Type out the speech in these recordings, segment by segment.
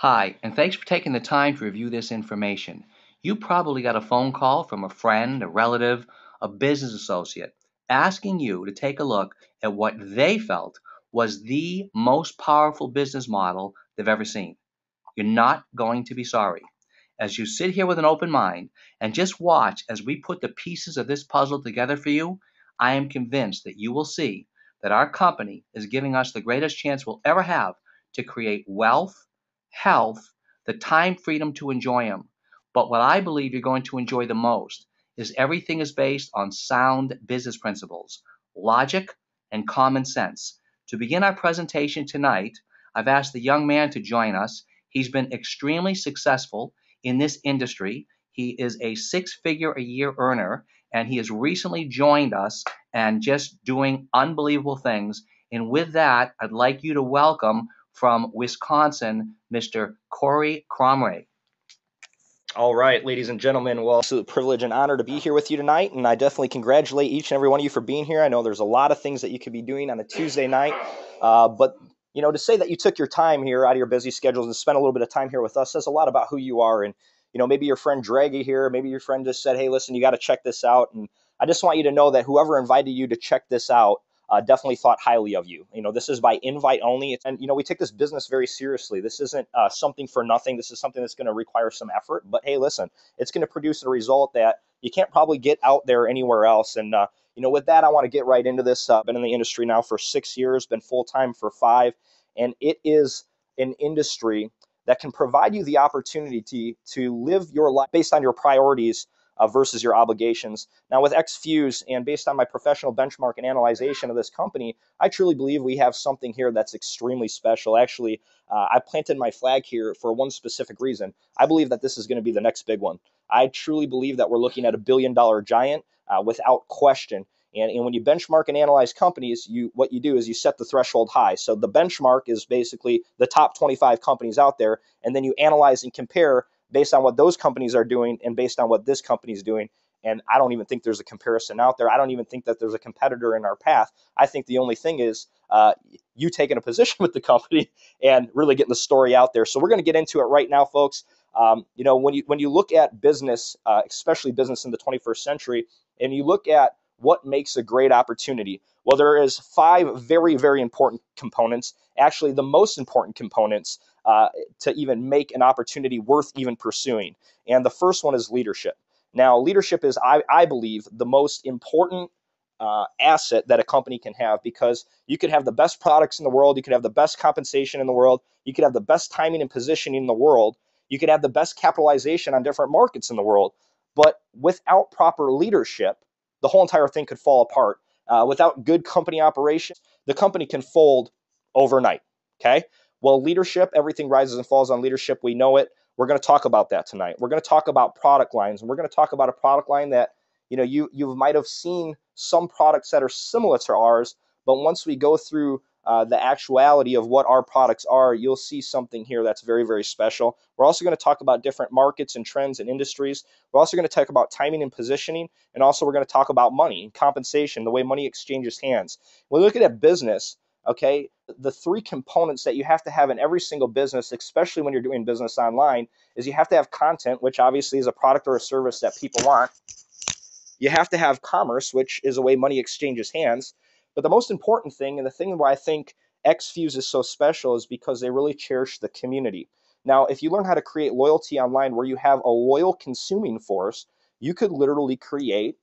Hi, and thanks for taking the time to review this information. You probably got a phone call from a friend, a relative, a business associate asking you to take a look at what they felt was the most powerful business model they've ever seen. You're not going to be sorry. As you sit here with an open mind and just watch as we put the pieces of this puzzle together for you, I am convinced that you will see that our company is giving us the greatest chance we'll ever have to create wealth, health, the time freedom to enjoy them. But what I believe you're going to enjoy the most is everything is based on sound business principles, logic, and common sense. To begin our presentation tonight, I've asked the young man to join us. He's been extremely successful in this industry. He is a six-figure a year earner, and he has recently joined us and just doing unbelievable things. And with that, I'd like you to welcome from Wisconsin, Mr. Cory Kromray. All right, ladies and gentlemen, well, it's a privilege and honor to be here with you tonight, and I definitely congratulate each and every one of you for being here. I know there's a lot of things that you could be doing on a Tuesday night, but to say that you took your time here out of your busy schedules and spent a little bit of time here with us says a lot about who you are. And maybe your friend dragged you here, maybe your friend just said, "Hey, listen, you got to check this out." And I just want you to know that whoever invited you to check this out definitely thought highly of you. This is by invite only. And, we take this business very seriously. This isn't something for nothing. This is something that's going to require some effort. But hey, listen, it's going to produce a result that you can't probably get out there anywhere else. And, with that, I want to get right into this. Been in the industry now for 6 years, been full-time for 5. And it is an industry that can provide you the opportunity to live your life based on your priorities versus your obligations. Now, with Exfuze, and based on my professional benchmark and analyzation of this company, I truly believe we have something here that's extremely special. Actually, I planted my flag here for one specific reason. I believe that this is going to be the next big one. I truly believe that we're looking at a billion-dollar giant without question. And when you benchmark and analyze companies, what you do is you set the threshold high. So the benchmark is basically the top 25 companies out there, and then you analyze and compare based on what those companies are doing and based on what this company is doing. And I don't even think there's a comparison out there. I don't even think that there's a competitor in our path. I think the only thing is you taking a position with the company and really getting the story out there. So we're going to get into it right now, folks. When you look at business, especially business in the 21st century, and you look at what makes a great opportunity, well, there is 5 very, very important components. Actually, the most important components to even make an opportunity worth even pursuing. And the first one is leadership. Now, leadership is, I believe, the most important asset that a company can have, because you could have the best products in the world, you could have the best compensation in the world, you could have the best timing and positioning in the world, you could have the best capitalization on different markets in the world, but without proper leadership, the whole entire thing could fall apart. Without good company operations, the company can fold overnight. Okay. Well, leadership, everything rises and falls on leadership. We know it. We're going to talk about that tonight. We're going to talk about product lines, and we're going to talk about a product line that you might have seen some products that are similar to ours, but once we go through the actuality of what our products are, you'll see something here that's very, very special. We're also going to talk about different markets and trends and industries. We're also going to talk about timing and positioning, and also we're going to talk about money and compensation, the way money exchanges hands. When we look at business, okay, the 3 components that you have to have in every single business, especially when you're doing business online, is you have to have content, which obviously is a product or a service that people want. You have to have commerce, which is a way money exchanges hands. But the most important thing, and the thing why I think Exfuze is so special, is because they really cherish the community. Now, if you learn how to create loyalty online where you have a loyal consuming force, you could literally create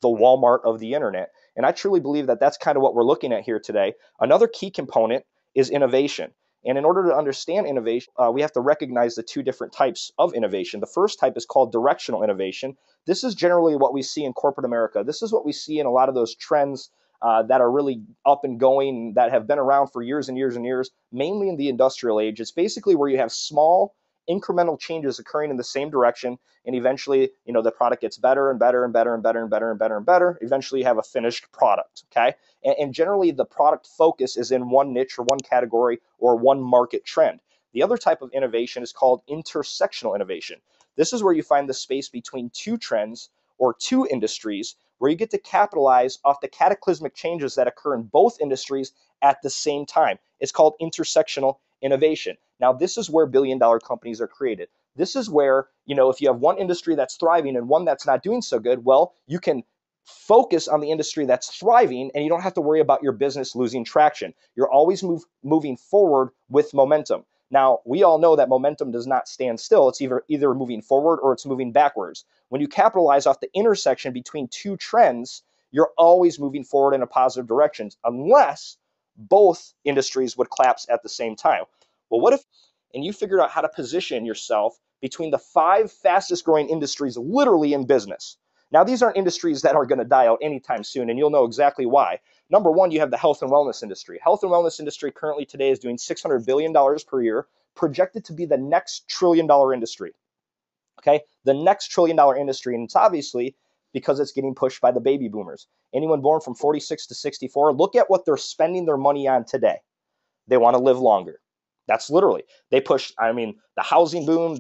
the Walmart of the internet. And I truly believe that that's kind of what we're looking at here today. Another key component is innovation. And in order to understand innovation, we have to recognize the 2 different types of innovation. The first type is called directional innovation. This is generally what we see in corporate America. This is what we see in a lot of those trends that are really up and going, that have been around for years and years and years, mainly in the industrial age. It's basically where you have small incremental changes occurring in the same direction, and eventually, the product gets better and better and better and better and better and better and better. Eventually, you have a finished product, okay? And generally, the product focus is in one niche or one category or one market trend. The other type of innovation is called intersectional innovation. This is where you find the space between 2 trends or 2 industries, where you get to capitalize off the cataclysmic changes that occur in both industries at the same time. It's called intersectional innovation. Now, this is where billion-dollar companies are created. This is where, if you have one industry that's thriving and one that's not doing so good, well, you can focus on the industry that's thriving and you don't have to worry about your business losing traction. You're always moving forward with momentum. Now, we all know that momentum does not stand still. It's either moving forward or it's moving backwards. When you capitalize off the intersection between two trends, you're always moving forward in a positive direction, unless both industries would collapse at the same time. Well, what if, and you figured out how to position yourself between the 5 fastest growing industries literally in business? Now, these aren't industries that are going to die out anytime soon, and you'll know exactly why. Number one, you have the health and wellness industry. Health and wellness industry currently today is doing $600 billion per year, projected to be the next $1 trillion industry. Okay, the next $1 trillion industry, and it's obviously because it's getting pushed by the baby boomers. Anyone born from 46 to 64, look at what they're spending their money on today. They want to live longer. That's literally, they push, the housing boom,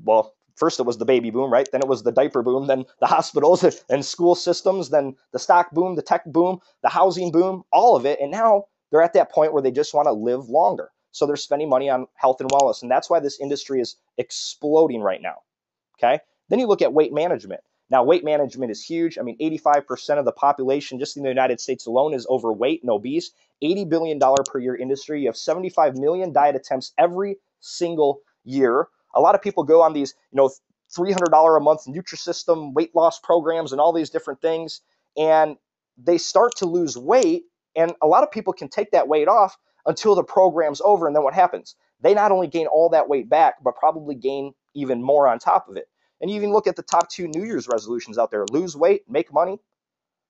well, first it was the baby boom, right? Then it was the diaper boom, then the hospitals and school systems, then the stock boom, the tech boom, the housing boom, all of it. And now they're at that point where they just want to live longer. So they're spending money on health and wellness. And that's why this industry is exploding right now. Okay. Then you look at weight management. Now, weight management is huge. 85% of the population just in the United States alone is overweight and obese. $80 billion per year industry. You have 75 million diet attempts every single year. A lot of people go on these, $300 a month Nutrisystem weight loss programs and all these different things, and they start to lose weight. And a lot of people can take that weight off until the program's over. And then what happens? They not only gain all that weight back, but probably gain even more on top of it. And you even look at the top 2 New Year's resolutions out there: lose weight, make money.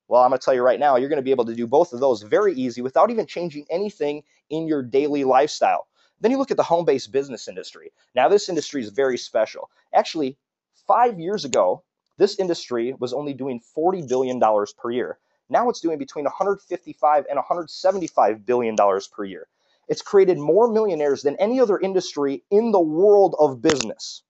Well, I'm going to tell you right now, you're going to be able to do both of those very easy without even changing anything in your daily lifestyle. Then you look at the home-based business industry. Now, this industry is very special. Actually, 5 years ago, this industry was only doing $40 billion per year. Now it's doing between $155 and $175 billion per year. It's created more millionaires than any other industry in the world of business.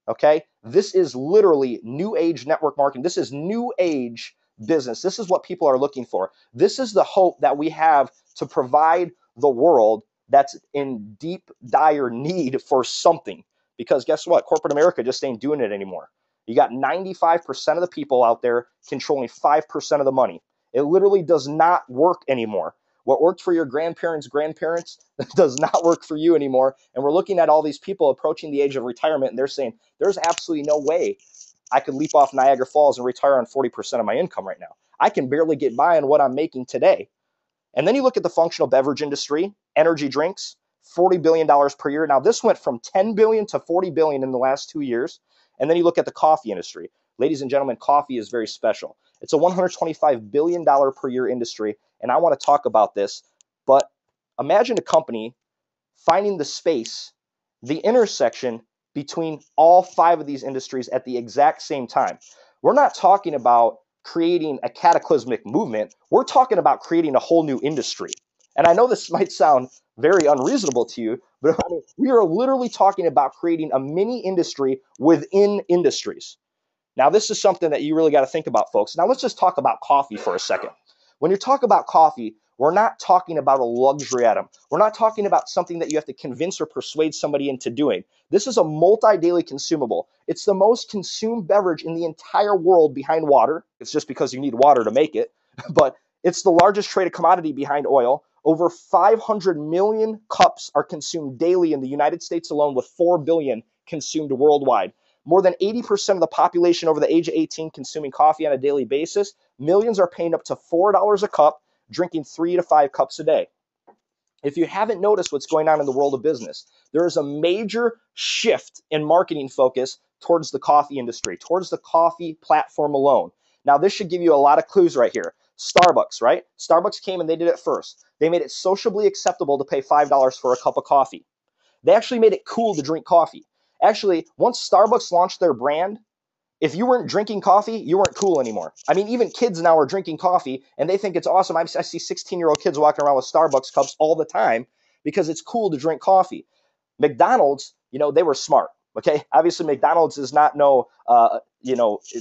Okay, this is literally new age network marketing. This is new age business. This is what people are looking for. This is the hope that we have to provide the world that's in deep, dire need for something. Because guess what? Corporate America just ain't doing it anymore. You got 95% of the people out there controlling 5% of the money. It literally does not work anymore. What worked for your grandparents' grandparents does not work for you anymore. And we're looking at all these people approaching the age of retirement, and they're saying, there's absolutely no way I could leap off Niagara Falls and retire on 40% of my income right now. I can barely get by on what I'm making today. And then you look at the functional beverage industry, energy drinks, $40 billion per year. Now, this went from $10 billion to $40 billion in the last 2 years. And then you look at the coffee industry. Ladies and gentlemen, coffee is very special. It's a $125 billion per year industry. And I want to talk about this, but imagine a company finding the space, the intersection between all 5 of these industries at the exact same time. We're not talking about creating a cataclysmic movement. We're talking about creating a whole new industry. And I know this might sound very unreasonable to you, but we are literally talking about creating a mini industry within industries. Now, this is something that you really got to think about, folks. Now, let's just talk about coffee for a second. When you talk about coffee, we're not talking about a luxury item. We're not talking about something that you have to convince or persuade somebody into doing. This is a multi-daily consumable. It's the most consumed beverage in the entire world behind water. It's just because you need water to make it. But it's the largest traded commodity behind oil. Over 500 million cups are consumed daily in the United States alone, with 4 billion consumed worldwide. More than 80% of the population over the age of 18 consuming coffee on a daily basis. Millions are paying up to $4 a cup, drinking 3 to 5 cups a day. If you haven't noticed what's going on in the world of business, there is a major shift in marketing focus towards the coffee industry, towards the coffee platform alone. Now, this should give you a lot of clues right here. Starbucks, right? Starbucks came and they did it first. They made it sociably acceptable to pay $5 for a cup of coffee. They actually made it cool to drink coffee. Actually, once Starbucks launched their brand, if you weren't drinking coffee, you weren't cool anymore. Even kids now are drinking coffee, and they think it's awesome. I see 16-year-old kids walking around with Starbucks cups all the time because it's cool to drink coffee. McDonald's, they were smart. Okay, obviously McDonald's is not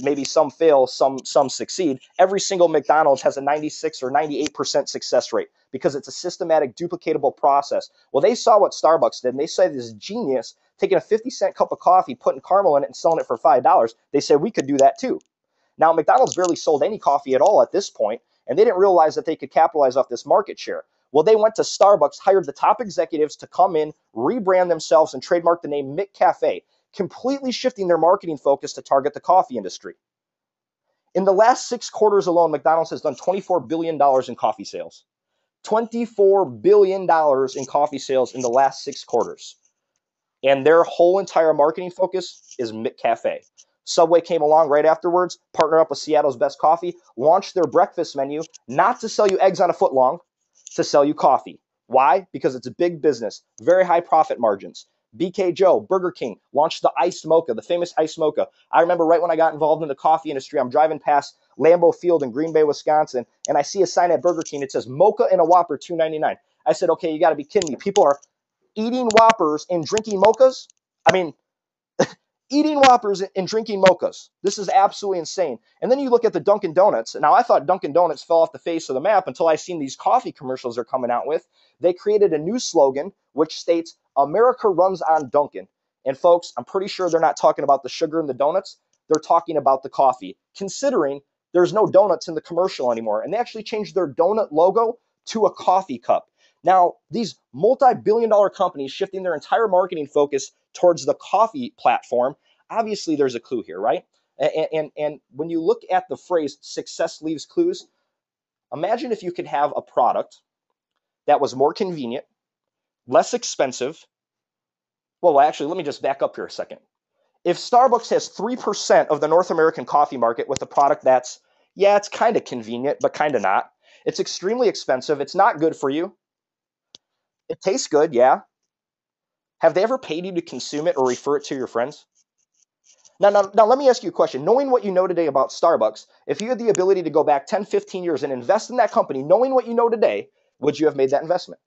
maybe some fail, some succeed. Every single McDonald's has a 96 or 98% success rate because it's a systematic, duplicatable process. Well, they saw what Starbucks did, and they said this genius taking a 50-cent cup of coffee, putting caramel in it, and selling it for $5. They said we could do that too. Now, McDonald's barely sold any coffee at all at this point, and they didn't realize that they could capitalize off this market share. Well, they went to Starbucks, hired the top executives to come in, rebrand themselves, and trademark the name McCafe, completely shifting their marketing focus to target the coffee industry. In the last 6 quarters alone, McDonald's has done $24 billion in coffee sales. $24 billion in coffee sales in the last 6 quarters. And their whole entire marketing focus is McCafe. Subway came along right afterwards, partnered up with Seattle's Best Coffee, launched their breakfast menu, not to sell you eggs on a foot long, to sell you coffee. Why? Because it's a big business, very high profit margins. BK Joe, Burger King, launched the iced mocha, the famous iced mocha. I remember right when I got involved in the coffee industry, I'm driving past Lambeau Field in Green Bay, Wisconsin, and I see a sign at Burger King. It says mocha and a Whopper, $2.99. I said, okay, you got to be kidding me. People are eating Whoppers and drinking mochas? I mean, eating Whoppers and drinking mochas. This is absolutely insane. And then you look at the Dunkin' Donuts. Now, I thought Dunkin' Donuts fell off the face of the map until I seen these coffee commercials they're coming out with. They created a new slogan which states, America runs on Dunkin'. And folks, I'm pretty sure they're not talking about the sugar in the donuts. They're talking about the coffee, considering there's no donuts in the commercial anymore. And they actually changed their donut logo to a coffee cup. Now, these multi-billion-dollar companies shifting their entire marketing focus towards the coffee platform, obviously there's a clue here, right? And when you look at the phrase success leaves clues, imagine if you could have a product that was more convenient, less expensive. Well, actually, let me just back up here a second. If Starbucks has 3% of the North American coffee market with a product that's, yeah, it's kind of convenient, but kind of not. It's extremely expensive. It's not good for you. It tastes good, yeah. Have they ever paid you to consume it or refer it to your friends? Now, let me ask you a question. Knowing what you know today about Starbucks, if you had the ability to go back 10, 15 years and invest in that company, knowing what you know today, would you have made that investment?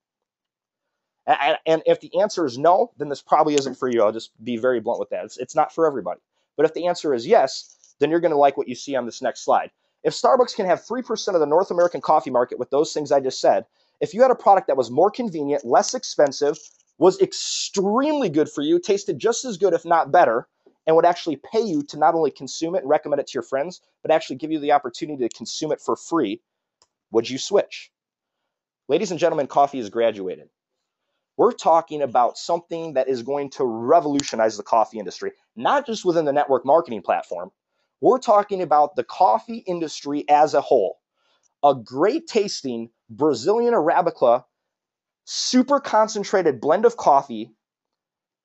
And if the answer is no, then this probably isn't for you. I'll just be very blunt with that. It's not for everybody. But if the answer is yes, then you're going to like what you see on this next slide. If Starbucks can have 3% of the North American coffee market with those things I just said, if you had a product that was more convenient, less expensive, was extremely good for you, tasted just as good, if not better, and would actually pay you to not only consume it and recommend it to your friends, but actually give you the opportunity to consume it for free, would you switch? Ladies and gentlemen, coffee has graduated. We're talking about something that is going to revolutionize the coffee industry, not just within the network marketing platform. We're talking about the coffee industry as a whole. A great tasting Brazilian Arabica, super concentrated blend of coffee,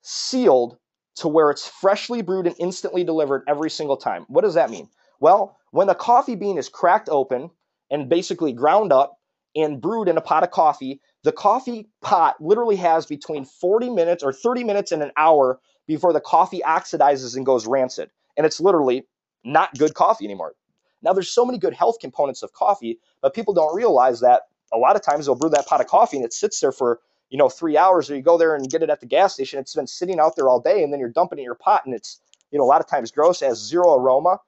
sealed to where it's freshly brewed and instantly delivered every single time. What does that mean? Well, when the coffee bean is cracked open and basically ground up and brewed in a pot of coffee, the coffee pot literally has between 40 minutes or 30 minutes and an hour before the coffee oxidizes and goes rancid. And it's literally not good coffee anymore. Now, there's so many good health components of coffee, but people don't realize that a lot of times they'll brew that pot of coffee and it sits there for 3 hours, or you go there and get it at the gas station. It's been sitting out there all day, and then you're dumping it in your pot, and it's, a lot of times gross, it has zero aroma.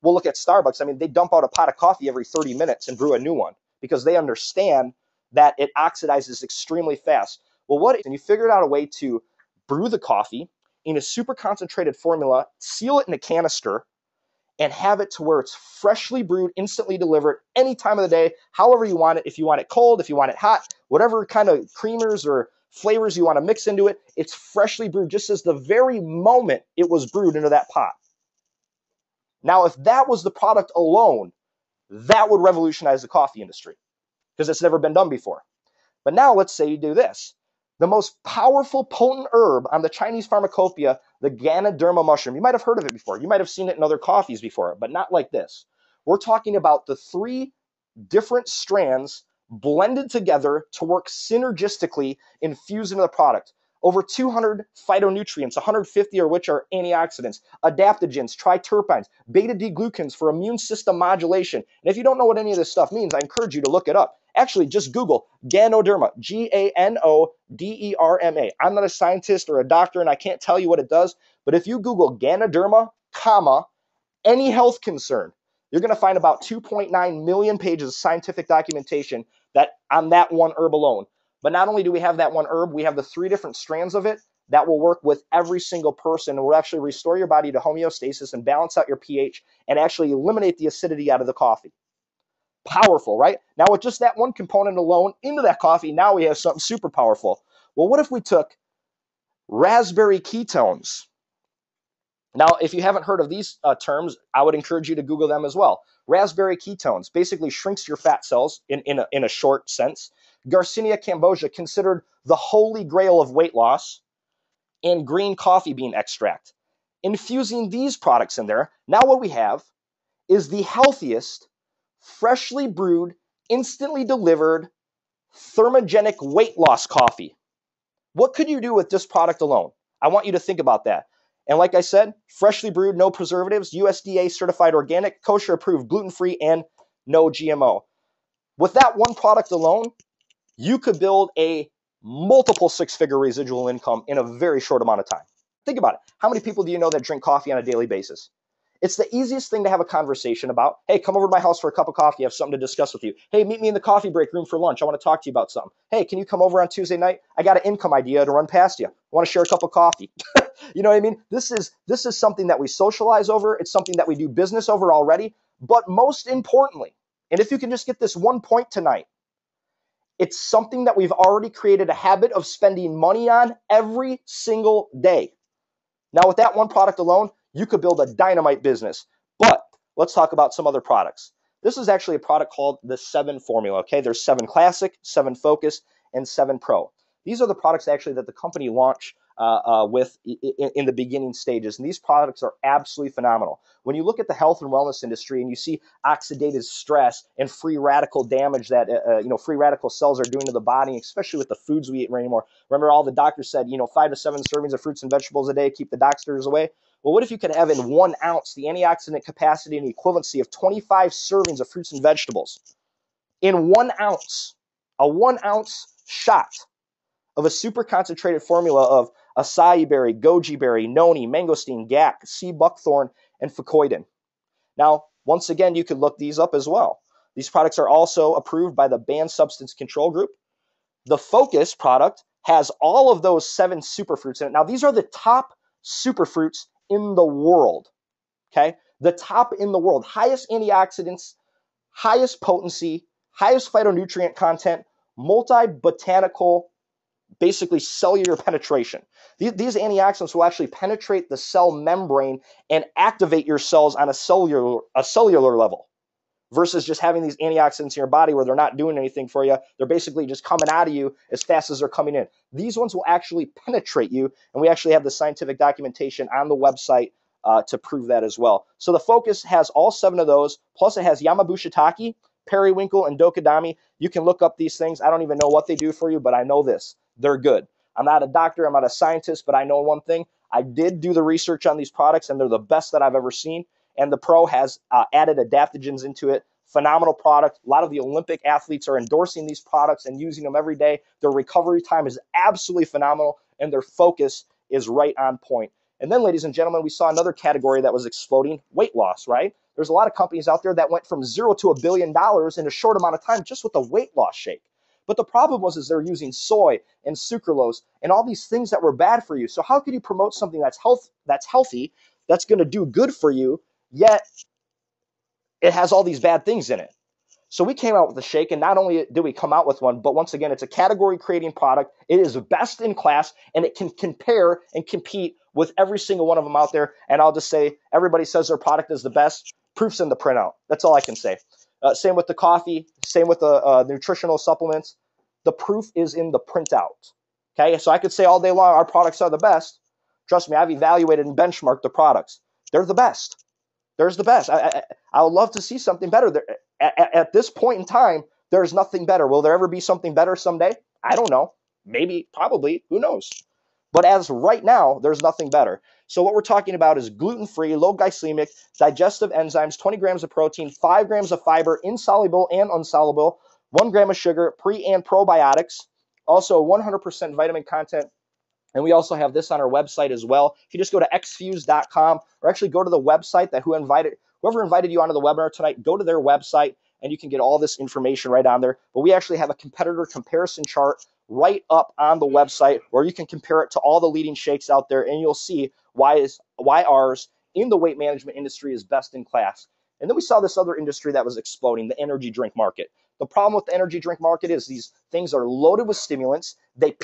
We'll look at Starbucks. I mean, they dump out a pot of coffee every 30 minutes and brew a new one because they understand that it oxidizes extremely fast. Well, and you figured out a way to brew the coffee in a super concentrated formula, seal it in a canister, and have it to where it's freshly brewed, instantly delivered any time of the day, however you want it. If you want it cold, if you want it hot, whatever kind of creamers or flavors you want to mix into it, it's freshly brewed just as the very moment it was brewed into that pot. Now, if that was the product alone, that would revolutionize the coffee industry because it's never been done before. But now let's say you do this. The most powerful, potent herb on the Chinese pharmacopoeia, the Ganoderma mushroom. You might have heard of it before. You might have seen it in other coffees before, but not like this. We're talking about the 3 different strands blended together to work synergistically, infused into the product. Over 200 phytonutrients, 150 of which are antioxidants, adaptogens, triterpenes, beta-D-glucans for immune system modulation. And if you don't know what any of this stuff means, I encourage you to look it up. Actually, just Google Ganoderma, Ganoderma. I'm not a scientist or a doctor, and I can't tell you what it does, but if you Google Ganoderma, any health concern, you're going to find about 2.9 million pages of scientific documentation that on that one herb alone. But not only do we have that one herb, we have the 3 different strands of it that will work with every single person and will actually restore your body to homeostasis and balance out your pH and actually eliminate the acidity out of the coffee. Powerful, right? Now with just that one component alone into that coffee, now we have something super powerful. Well, what if we took raspberry ketones? Now, if you haven't heard of these terms, I would encourage you to Google them as well. Raspberry ketones basically shrinks your fat cells in a short sense. Garcinia cambogia, considered the holy grail of weight loss, and green coffee bean extract. Infusing these products in there, now what we have is the healthiest, freshly brewed, instantly delivered, thermogenic weight loss coffee. What could you do with this product alone? I want you to think about that. And like I said, freshly brewed, no preservatives, USDA certified organic, kosher approved, gluten-free, and no GMO. With that one product alone, you could build a multiple 6-figure residual income in a very short amount of time. Think about it. How many people do you know that drink coffee on a daily basis? It's the easiest thing to have a conversation about. Hey, come over to my house for a cup of coffee. I have something to discuss with you. Hey, meet me in the coffee break room for lunch. I want to talk to you about something. Hey, can you come over on Tuesday night? I got an income idea to run past you. I want to share a cup of coffee. You know what I mean? This is something that we socialize over. It's something that we do business over already. But most importantly, and if you can just get this one point tonight, it's something that we've already created a habit of spending money on every single day. Now, with that one product alone, you could build a dynamite business. But let's talk about some other products. This is actually a product called the 7 formula. Okay, there's 7 Classic, 7 Focus, and 7 Pro. These are the products actually that the company launched with in the beginning stages, and these products are absolutely phenomenal. When you look at the health and wellness industry and you see oxidative stress and free radical damage that free radical cells are doing to the body, especially with the foods we eat anymore. Remember, all the doctors said 5 to 7 servings of fruits and vegetables a day keep the doctors away. Well, what if you could have in 1 ounce the antioxidant capacity and the equivalency of 25 servings of fruits and vegetables in 1 ounce, a 1 ounce shot of a super concentrated formula of acai berry, goji berry, noni, mangosteen, gac, sea buckthorn, and fucoidan. Now, once again, you could look these up as well. These products are also approved by the Banned Substance Control Group. The Focus product has all of those 7 superfruits in it. Now, these are the top superfruits in the world, okay? The top in the world. Highest antioxidants, highest potency, highest phytonutrient content, multi-botanical, basically cellular penetration. These antioxidants will actually penetrate the cell membrane and activate your cells on a cellular level versus just having these antioxidants in your body where they're not doing anything for you. They're basically just coming out of you as fast as they're coming in. These ones will actually penetrate you, and we actually have the scientific documentation on the website to prove that as well. So the Focus has all 7 of those, plus it has Yamabushitake, periwinkle, and dokadami. You can look up these things. I don't even know what they do for you, but I know this. They're good. I'm not a doctor. I'm not a scientist, but I know one thing. I did do the research on these products, and they're the best that I've ever seen. And the Pro has added adaptogens into it. Phenomenal product. A lot of the Olympic athletes are endorsing these products and using them every day. Their recovery time is absolutely phenomenal, and their focus is right on point. And then, ladies and gentlemen, we saw another category that was exploding, weight loss, right? There's a lot of companies out there that went from 0 to $1 billion in a short amount of time just with a weight loss shake. But the problem was they're using soy and sucralose and all these things that were bad for you. So how could you promote something that's healthy, that's going to do good for you, yet it has all these bad things in it? So we came out with a shake, and not only did we come out with one, but once again, it's a category-creating product. It is best in class, and it can compare and compete with every single one of them out there. And I'll just say, everybody says their product is the best. Proof's in the printout. That's all I can say. Same with the coffee. Same with the nutritional supplements. The proof is in the printout. Okay, so I could say all day long our products are the best. Trust me, I've evaluated and benchmarked the products. They're the best. There's the best. I would love to see something better. At this point in time, there's nothing better. Will there ever be something better someday? I don't know. Maybe, probably. Who knows? But as right now, there's nothing better. So what we're talking about is gluten-free, low glycemic, digestive enzymes, 20 grams of protein, 5 grams of fiber, insoluble and insoluble, 1 gram of sugar, pre and probiotics, also 100% vitamin content. And we also have this on our website as well. If you just go to exfuze.com or actually go to the website that whoever invited you onto the webinar tonight, go to their website and you can get all this information right on there. But we actually have a competitor comparison chart right up on the website where you can compare it to all the leading shakes out there, and you'll see why ours in the weight management industry is best in class. And then we saw this other industry that was exploding, the energy drink market. The problem with the energy drink market is these things are loaded with stimulants. They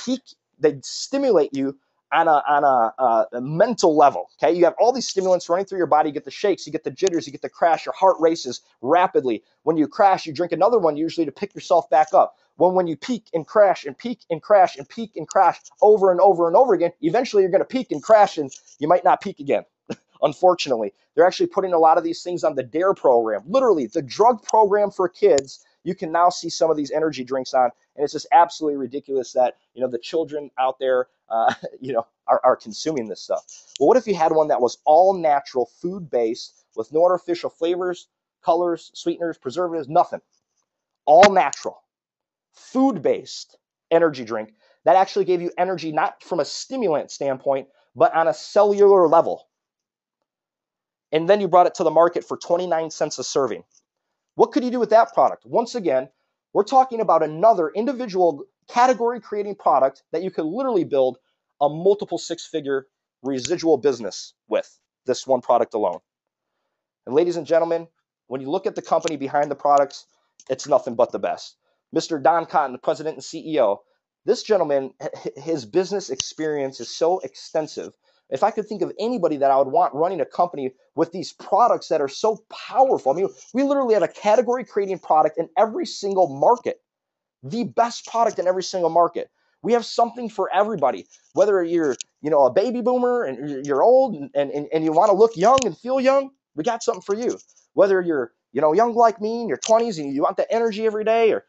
stimulate you on a mental level. Okay, you have all these stimulants running through your body. You get the shakes, you get the jitters, you get the crash. Your heart races rapidly. When you crash, you drink another one usually to pick yourself back up. When you peak and crash and peak and crash and peak and crash over and over and over again, eventually you're going to peak and crash, and you might not peak again. Unfortunately, they're actually putting a lot of these things on the DARE program, literally the drug program for kids. You can now see some of these energy drinks on, and it's just absolutely ridiculous that the children out there are consuming this stuff. Well, what if you had one that was all natural, food based, with no artificial flavors, colors, sweeteners, preservatives, nothing, all natural, food based energy drink that actually gave you energy not from a stimulant standpoint, but on a cellular level? And then you brought it to the market for 29 cents a serving. What could you do with that product? Once again, we're talking about another individual category creating product that you could literally build a multiple six-figure residual business with this one product alone. And ladies and gentlemen, when you look at the company behind the products, it's nothing but the best. Mr. Don Cotton, the president and CEO, this gentleman, his business experience is so extensive. If I could think of anybody that I would want running a company with these products that are so powerful, I mean, we literally have a category creating product in every single market, the best product in every single market. We have something for everybody, whether you're, a baby boomer and you're old and you want to look young and feel young, we got something for you. Whether you're, young like me in your 20s and you want the energy every day, or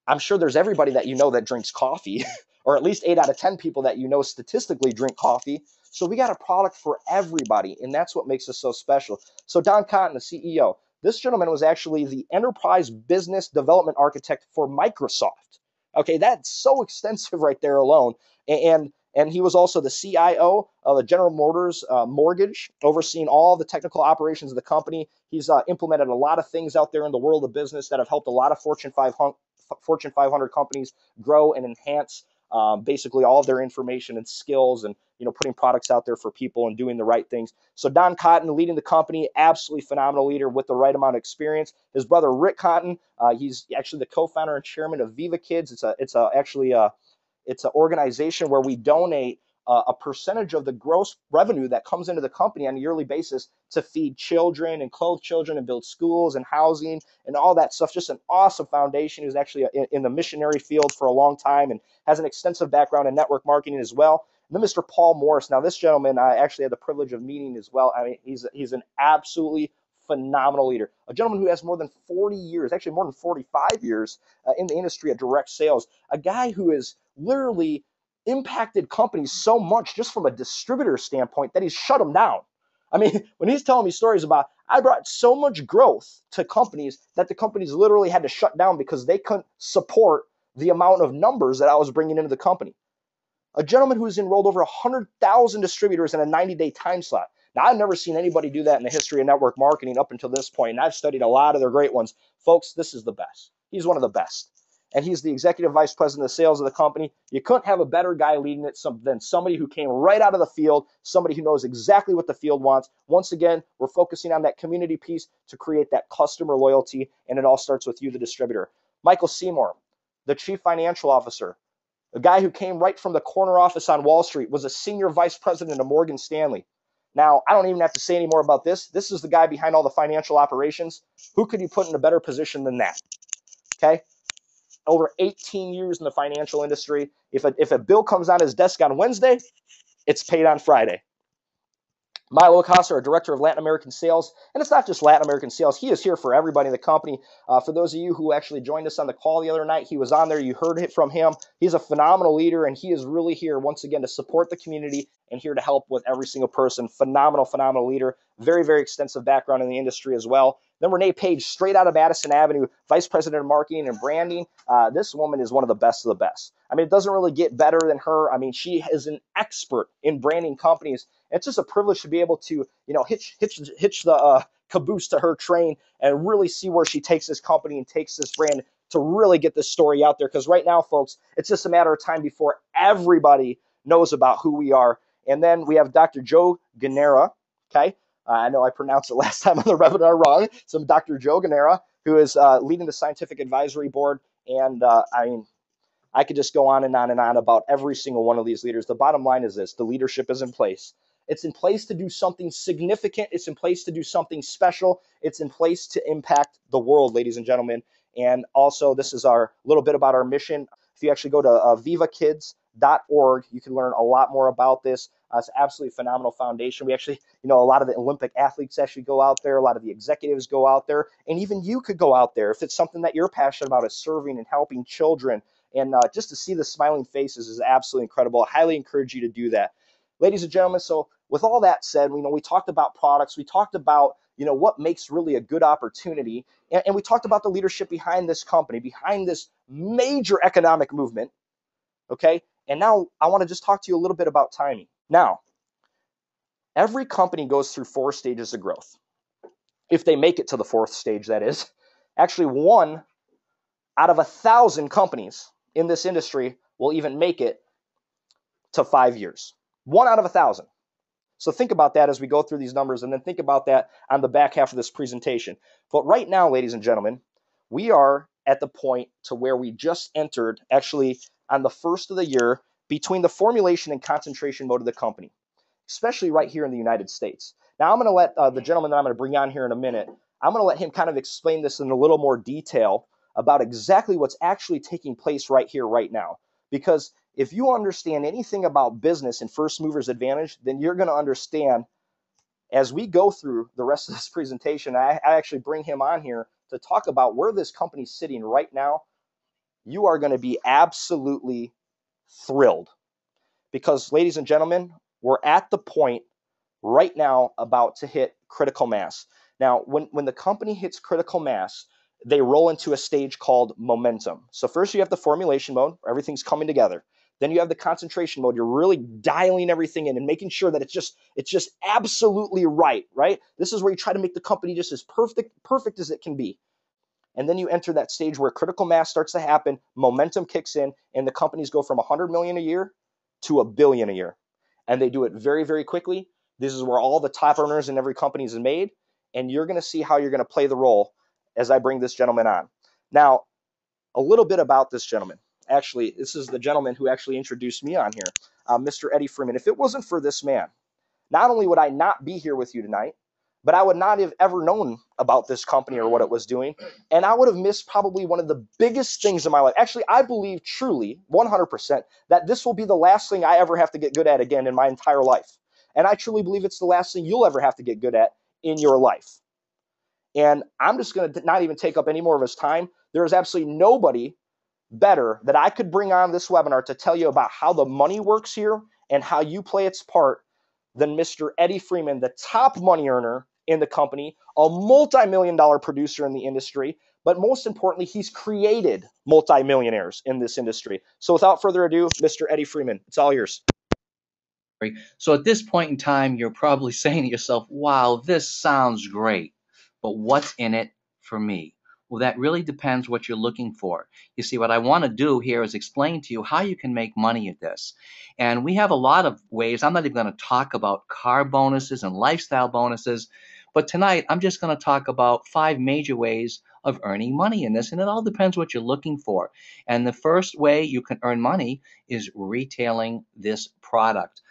I'm sure there's everybody that that drinks coffee, or at least 8 out of 10 people that statistically drink coffee. So we got a product for everybody, and that's what makes us so special. So Don Cotton, the CEO, this gentleman was actually the enterprise business development architect for Microsoft. Okay, that's so extensive right there alone. And he was also the CIO of a General Motors mortgage, overseeing all the technical operations of the company. He's implemented a lot of things out there in the world of business that have helped a lot of Fortune 500 companies grow and enhance basically all of their information and skills, and putting products out there for people and doing the right things. So Don Cotton leading the company, absolutely phenomenal leader with the right amount of experience. His brother Rick Cotton, he's actually the co-founder and chairman of Viva Kids. It's an organization where we donate a percentage of the gross revenue that comes into the company on a yearly basis to feed children and clothe children and build schools and housing and all that stuff. Just an awesome foundation. Who's actually in the missionary field for a long time and has an extensive background in network marketing as well. And then Mr. Paul Morris. Now, this gentleman I actually had the privilege of meeting as well. I mean, he's an absolutely phenomenal leader, a gentleman who has more than 40 years, actually more than 45 years in the industry of direct sales, a guy who is literally impacted companies so much just from a distributor standpoint that he's shut them down. I mean, when he's telling me stories about, I brought so much growth to companies that the companies literally had to shut down because they couldn't support the amount of numbers that I was bringing into the company. A gentleman who's enrolled over 100,000 distributors in a 90-day time slot. Now, I've never seen anybody do that in the history of network marketing up until this point, and I've studied a lot of their great ones. Folks, this is the best. He's one of the best. And he's the executive vice president of sales of the company. You couldn't have a better guy leading it than somebody who came right out of the field, somebody who knows exactly what the field wants. Once again, we're focusing on that community piece to create that customer loyalty, and it all starts with you, the distributor. Michael Seymour, the chief financial officer, a guy who came right from the corner office on Wall Street, was a senior vice president of Morgan Stanley. Now, I don't even have to say any more about this. This is the guy behind all the financial operations. Who could you put in a better position than that? Okay? Over 18 years in the financial industry. If a bill comes on his desk on Wednesday, it's paid on Friday. Milo Acosta, our Director of Latin American Sales. And it's not just Latin American Sales. He is here for everybody in the company. For those of you who actually joined us on the call the other night, he was on there. You heard it from him. He's a phenomenal leader, and he is really here, once again, to support the community and here to help with every single person. Phenomenal, phenomenal leader. Very, very extensive background in the industry as well. Then Renee Page, straight out of Madison Avenue, Vice President of Marketing and Branding. This woman is one of the best of the best. I mean, it doesn't really get better than her. I mean, she is an expert in branding companies. It's just a privilege to be able to, hitch the caboose to her train and really see where she takes this company and takes this brand to really get this story out there. Because right now, folks, it's just a matter of time before everybody knows about who we are. And then we have Dr. Joe Ganera, okay? I know I pronounced it last time on the webinar wrong. So Dr. Joe Ganera, who is leading the Scientific Advisory Board. And I could just go on and on and on about every single one of these leaders. The bottom line is this: the leadership is in place. It's in place to do something significant. It's in place to do something special. It's in place to impact the world, ladies and gentlemen. And also, this is our little bit about our mission. If you actually go to vivakids.org, you can learn a lot more about this. It's an absolutely phenomenal foundation. We actually, a lot of the Olympic athletes actually go out there. A lot of the executives go out there. And even you could go out there if it's something that you're passionate about, is serving and helping children. And just to see the smiling faces is absolutely incredible. I highly encourage you to do that. Ladies and gentlemen, so with all that said, we talked about products. We talked about, what makes really a good opportunity. And we talked about the leadership behind this company, behind this major economic movement. Okay. And now I want to just talk to you a little bit about timing. Now, every company goes through 4 stages of growth. If they make it to the 4th stage, that is. Actually, 1 out of 1,000 companies in this industry will even make it to 5 years. 1 out of 1,000. So think about that as we go through these numbers, and then think about that on the back half of this presentation. But right now, ladies and gentlemen, we are at the point to where we just entered, actually on the 1st of the year, between the formulation and concentration mode of the company, especially right here in the United States. Now, I'm going to let the gentleman that I'm going to bring on here in a minute, I'm going to let him kind of explain this in a little more detail about exactly what's actually taking place right here, right now. Because if you understand anything about business and first mover's advantage, then you're going to understand as we go through the rest of this presentation. I actually bring him on here to talk about where this company's sitting right now. You are going to be absolutely thrilled because, ladies and gentlemen, we're at the point right now about to hit critical mass. Now, when the company hits critical mass, they roll into a stage called momentum. So first you have the formulation mode, where everything's coming together. Then you have the concentration mode. You're really dialing everything in and making sure that it's just absolutely right? This is where you try to make the company just as perfect as it can be. And then you enter that stage where critical mass starts to happen, momentum kicks in, and the companies go from 100 million a year to $1 billion a year. And they do it very, very quickly. This is where all the top earners in every company is made, and you're going to see how you're going to play the role as I bring this gentleman on. Now, a little bit about this gentleman. Actually, this is the gentleman who actually introduced me on here, Mr. Eddie Freeman. If it wasn't for this man, not only would I not be here with you tonight, but I would not have ever known about this company or what it was doing, and I would have missed probably one of the biggest things in my life. Actually, I believe truly, 100%, that this will be the last thing I ever have to get good at again in my entire life. And I truly believe it's the last thing you'll ever have to get good at in your life. And I'm just going to not even take up any more of his time. There is absolutely nobody better that I could bring on this webinar to tell you about how the money works here and how you play its part than Mr. Eddie Freeman, the top money earner in the company, a multi-million-dollar producer in the industry, but most importantly, he's created multi-millionaires in this industry. So without further ado, Mr. Eddie Freeman, it's all yours. So at this point in time, you're probably saying to yourself, wow, this sounds great, but what's in it for me? Well, that really depends what you're looking for. You see, what I want to do here is explain to you how you can make money at this. And we have a lot of ways. I'm not even going to talk about car bonuses and lifestyle bonuses, but tonight I'm just going to talk about 5 major ways of earning money in this, and it all depends what you're looking for. And the first way you can earn money is retailing this product.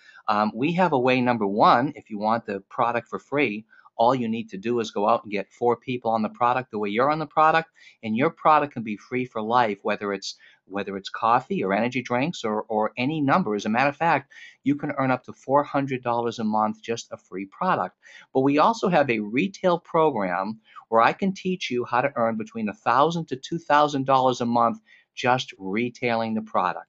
We have a way, number 1, if you want the product for free, all you need to do is go out and get 4 people on the product the way you're on the product, and your product can be free for life, whether it's whether it's coffee or energy drinks or any number. As a matter of fact, you can earn up to $400 a month just a free product. But we also have a retail program where I can teach you how to earn between $1,000 to $2,000 a month just retailing the product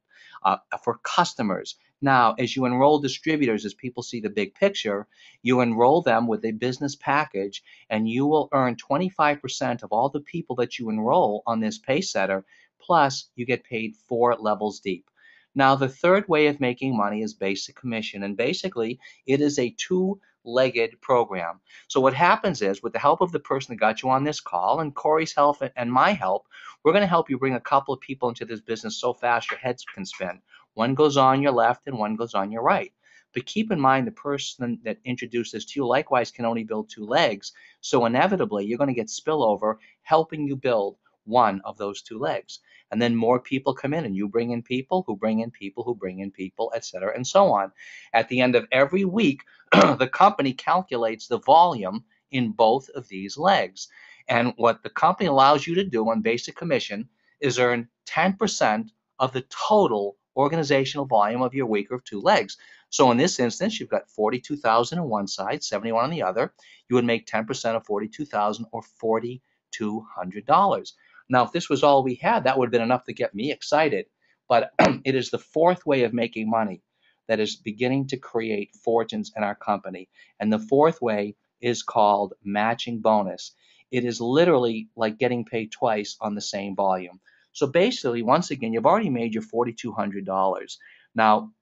for customers. Now, as you enroll distributors, as people see the big picture, you enroll them with a business package, and you will earn 25% of all the people that you enroll on this pay setter, plus you get paid 4 levels deep. Now, the third way of making money is basic commission, and basically it is a two-legged program. So what happens is, with the help of the person that got you on this call and Corey's help and my help, we're going to help you bring a couple of people into this business so fast your heads can spin. One goes on your left and one goes on your right. But keep in mind the person that introduced this to you likewise can only build 2 legs. So inevitably, you're going to get spillover helping you build one of those 2 legs. And then more people come in and you bring in people who bring in people who bring in people, et cetera, and so on. At the end of every week, the company calculates the volume in both of these legs. And what the company allows you to do on basic commission is earn 10% of the total organizational volume of your week of 2 legs. So in this instance, you've got 42,000 on one side, 71 on the other. You would make 10% of 42,000 or $4,200. Now, if this was all we had, that would have been enough to get me excited. But it is the fourth way of making money that is beginning to create fortunes in our company. And the fourth way is called matching bonus. It is literally like getting paid twice on the same volume. So basically, once again, you've already made your $4,200. Now,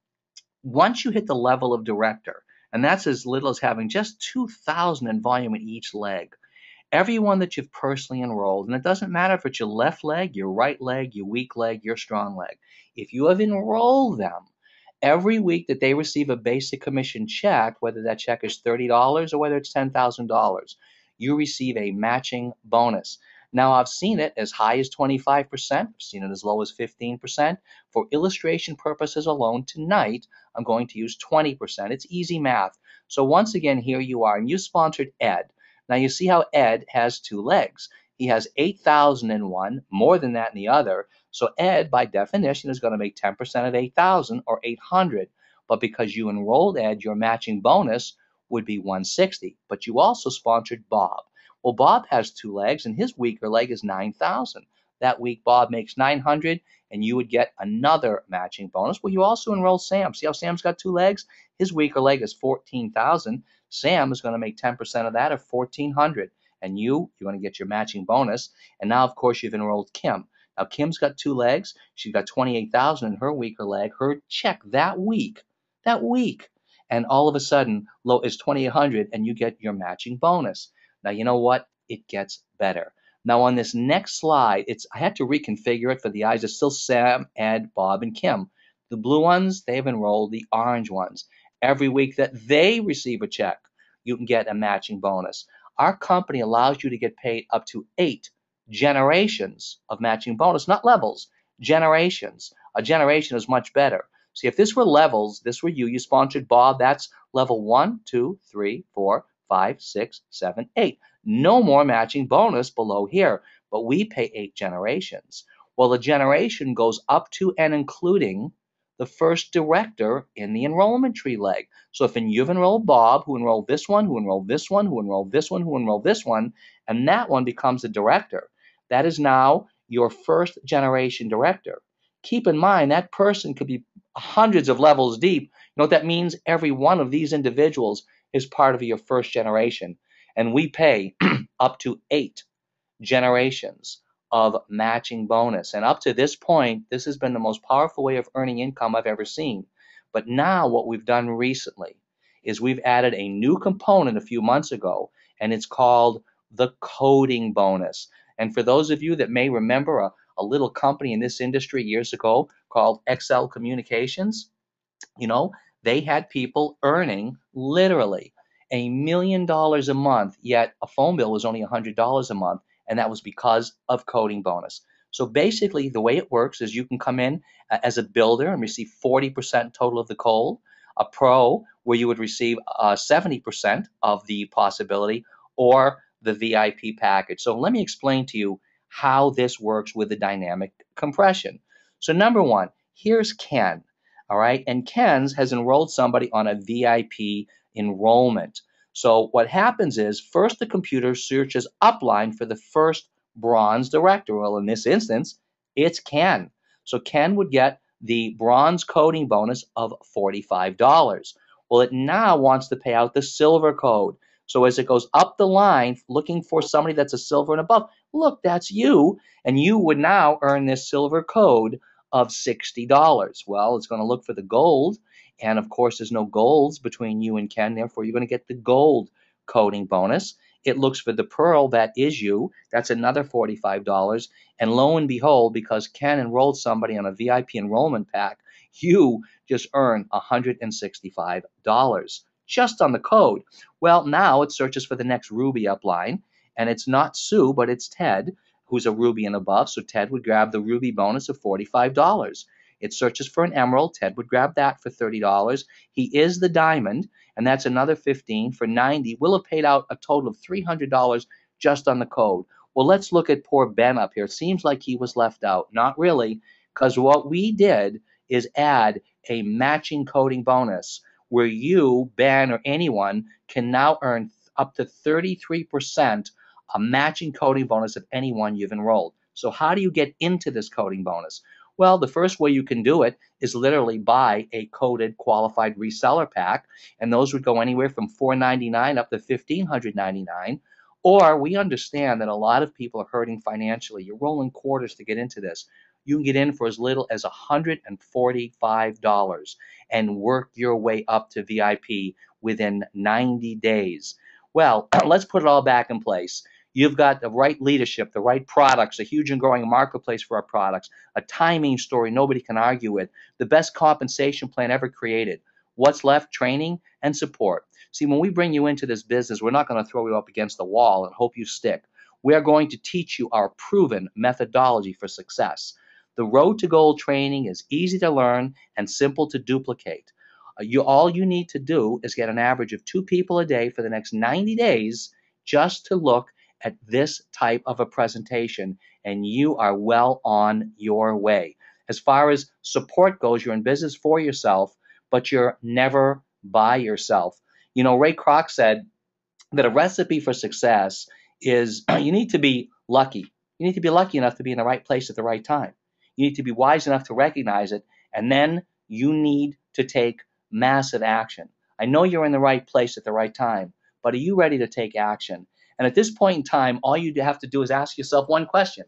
once you hit the level of director, and that's as little as having just 2,000 in volume in each leg, everyone that you've personally enrolled, and it doesn't matter if it's your left leg, your right leg, your weak leg, your strong leg, if you have enrolled them, every week that they receive a basic commission check, whether that check is $30 or whether it's $10,000, you receive a matching bonus. Now, I've seen it as high as 25%, I've seen it as low as 15%. For illustration purposes alone tonight, I'm going to use 20%. It's easy math. So once again, here you are, and you sponsored Ed. Now you see how Ed has 2 legs. He has 8,000 in one, more than that in the other. So Ed, by definition, is going to make 10% of 8,000 or 800. But because you enrolled Ed, your matching bonus would be 160. But you also sponsored Bob. Well, Bob has 2 legs, and his weaker leg is 9,000. That week, Bob makes 900, and you would get another matching bonus. Well, you also enrolled Sam. See how Sam's got 2 legs? His weaker leg is 14,000. Sam is going to make 10% of that, of 1,400. And you're going to get your matching bonus. And now, of course, you've enrolled Kim. Now, Kim's got 2 legs. She's got 28,000 in her weaker leg. Her check that week, and all of a sudden, low is 2,800, and you get your matching bonus. Now, you know what? It gets better. Now, on this next slide, I had to reconfigure it for the eyes. It's still Sam, Ed, Bob, and Kim. The blue ones, they've enrolled the orange ones. Every week that they receive a check, you can get a matching bonus. Our company allows you to get paid up to 8 generations of matching bonus, not levels, generations. A generation is much better. See, if this were levels, this were you sponsored Bob, that's level 1, 2, 3, 4, 5, 6, 7, 8. No more matching bonus below here, but we pay 8 generations. Well, the generation goes up to and including the first director in the enrollment tree leg. So if you've enrolled Bob, who enrolled this one, who enrolled this one, who enrolled this one, who enrolled this one, and that one becomes the director, that is now your first generation director. Keep in mind that person could be hundreds of levels deep. You know what that means? Every one of these individuals is part of your first generation. And we pay up to 8 generations of matching bonus. And up to this point, this has been the most powerful way of earning income I've ever seen. But now what we've done recently is we've added a new component a few months ago, and it's called the coding bonus. And for those of you that may remember a little company in this industry years ago called XL Communications, they had people earning literally $1 million a month, yet a phone bill was only $100 a month, and that was because of coding bonus. So basically, the way it works is you can come in as a builder and receive 40% total of the code, a pro where you would receive 70% of the possibility, or the VIP package. So let me explain to you how this works with the dynamic compression. So number one, here's Ken. All right. And Ken's has enrolled somebody on a VIP enrollment. So what happens is first the computer searches upline for the first bronze director. Well, in this instance, it's Ken. So Ken would get the bronze coding bonus of $45. Well, it now wants to pay out the silver code. So as it goes up the line looking for somebody that's a silver and above, look, that's you. And you would now earn this silver code of $60. Well, it's going to look for the gold. And of course, there's no golds between you and Ken. Therefore, you're going to get the gold coding bonus. It looks for the pearl, that is you. That's another $45. And lo and behold, because Ken enrolled somebody on a VIP enrollment pack, you just earn $165 just on the code. Well, now it searches for the next ruby upline, and it's not Sue, but it's Ted, who's a ruby and above. So Ted would grab the ruby bonus of $45. It searches for an emerald. Ted would grab that for $30. He is the diamond, and that's another $15 for $90. We'll have paid out a total of $300 just on the code. Well, let's look at poor Ben up here. Seems like he was left out. Not really, because what we did is add a matching coding bonus where you, Ben, or anyone can now earn up to 33% a matching coding bonus of anyone you've enrolled. So how do you get into this coding bonus? Well, the first way you can do it is literally buy a coded qualified reseller pack, and those would go anywhere from $499 up to $1,599. Or we understand that a lot of people are hurting financially. You're rolling quarters to get into this. You can get in for as little as $145 and work your way up to VIP within 90 days. Well, let's put it all back in place. You've got the right leadership, the right products, a huge and growing marketplace for our products, a timing story nobody can argue with, the best compensation plan ever created. What's left? Training and support. See, when we bring you into this business, we're not going to throw you up against the wall and hope you stick. We are going to teach you our proven methodology for success. The Road to Gold training is easy to learn and simple to duplicate. All you need to do is get an average of 2 people a day for the next 90 days just to look at this type of a presentation, and you are well on your way. As far as support goes, you're in business for yourself, but you're never by yourself. You know, Ray Kroc said that a recipe for success is you need to be lucky. You need to be lucky enough to be in the right place at the right time. You need to be wise enough to recognize it, and then you need to take massive action. I know you're in the right place at the right time, but are you ready to take action? And at this point in time, all you have to do is ask yourself one question.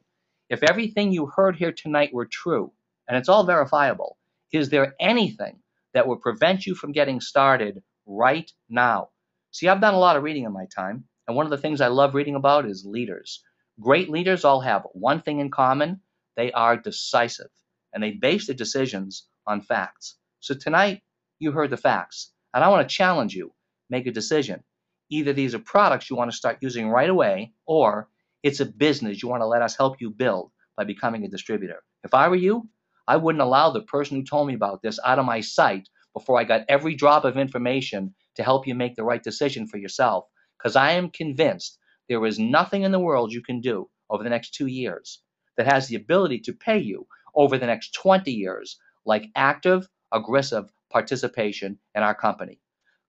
If everything you heard here tonight were true, and it's all verifiable, is there anything that would prevent you from getting started right now? See, I've done a lot of reading in my time, and one of the things I love reading about is leaders. Great leaders all have one thing in common. They are decisive, and they base their decisions on facts. So tonight, you heard the facts, and I want to challenge you. Make a decision. Either these are products you want to start using right away, or it's a business you want to let us help you build by becoming a distributor. If I were you, I wouldn't allow the person who told me about this out of my sight before I got every drop of information to help you make the right decision for yourself, because I am convinced there is nothing in the world you can do over the next 2 years that has the ability to pay you over the next 20 years like active, aggressive participation in our company.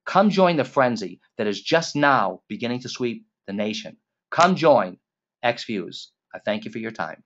Come join the frenzy that is just now beginning to sweep the nation. Come join Exfuze. I thank you for your time.